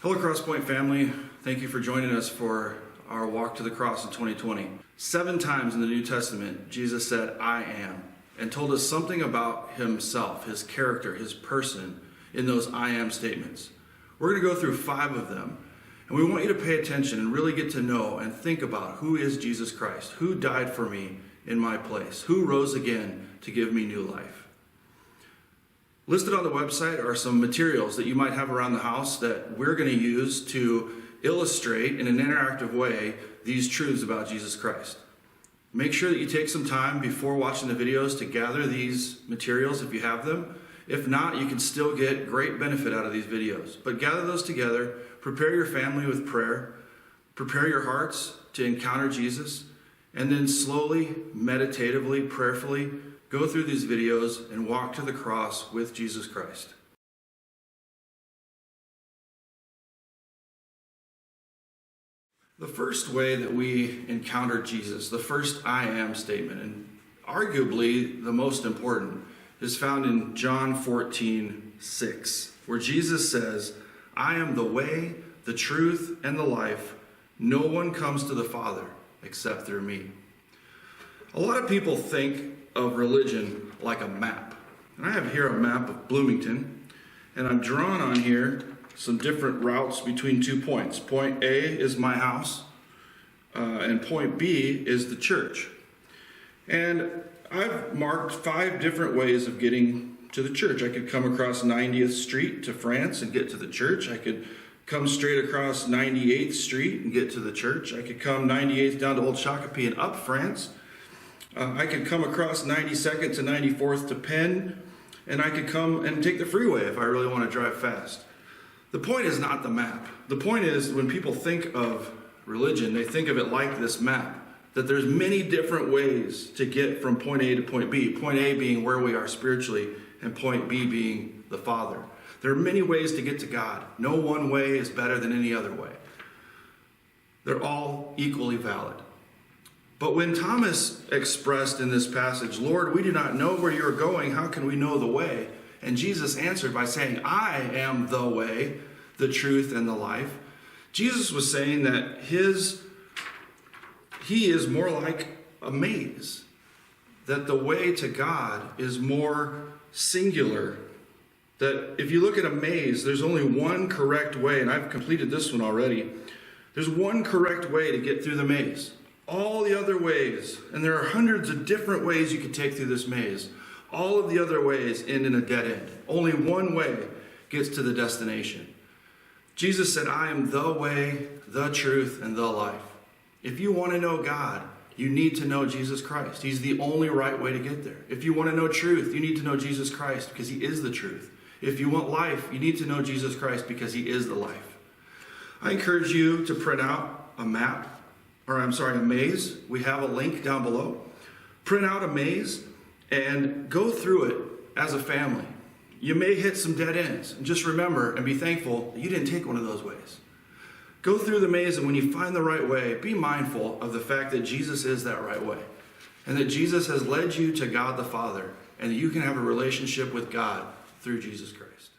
Hello, Crosspoint family. Thank you for joining us for our walk to the cross in 2020. 7 times in the New Testament, Jesus said, I am, and told us something about himself, his character, his person in those I am statements. We're going to go through 5 of them, and we want you to pay attention and really get to know and think about who is Jesus Christ, who died for me in my place, who rose again to give me new life. Listed on the website are some materials that you might have around the house that we're going to use to illustrate in an interactive way these truths about Jesus Christ. Make sure that you take some time before watching the videos to gather these materials if you have them. If not, you can still get great benefit out of these videos. But gather those together, prepare your family with prayer, prepare your hearts to encounter Jesus, and then slowly, meditatively, prayerfully, go through these videos and walk to the cross with Jesus Christ. The first way that we encounter Jesus, the first I am statement, and arguably the most important, is found in John 14:6, where Jesus says, I am the way, the truth, and the life. No one comes to the Father except through me. A lot of people think of religion like a map. And I have here a map of Bloomington, and I've drawn on here some different routes between 2 points. Point A is my house, and point B is the church. And I've marked 5 different ways of getting to the church. I could come across 90th Street to France and get to the church. I could come straight across 98th Street and get to the church. I could come 98th down to Old Shakopee and up France. I could come across 92nd to 94th to Penn, and I could come and take the freeway if I really want to drive fast. The point is not the map. The point is when people think of religion, they think of it like this map, that there's many different ways to get from point A to point B, point A being where we are spiritually, and point B being the Father. There are many ways to get to God. No one way is better than any other way. They're all equally valid. But when Thomas expressed in this passage, Lord, we do not know where you're going, how can we know the way? And Jesus answered by saying, I am the way, the truth, and the life. Jesus was saying that he is more like a maze, that the way to God is more singular, that if you look at a maze, there's only one correct way, and I've completed this one already. There's one correct way to get through the maze. All the other ways, and there are hundreds of different ways you could take through this maze, all of the other ways end in a dead end. Only one way gets to the destination. Jesus said, I am the way, the truth, and the life. If you want to know God, you need to know Jesus Christ. He's the only right way to get there. If you want to know truth, you need to know Jesus Christ because he is the truth. If you want life, you need to know Jesus Christ because he is the life. I encourage you to print out a maze. We have a link down below. Print out a maze and go through it as a family. You may hit some dead ends. And just remember and be thankful that you didn't take one of those ways. Go through the maze, and when you find the right way, be mindful of the fact that Jesus is that right way. And that Jesus has led you to God the Father. And that you can have a relationship with God through Jesus Christ.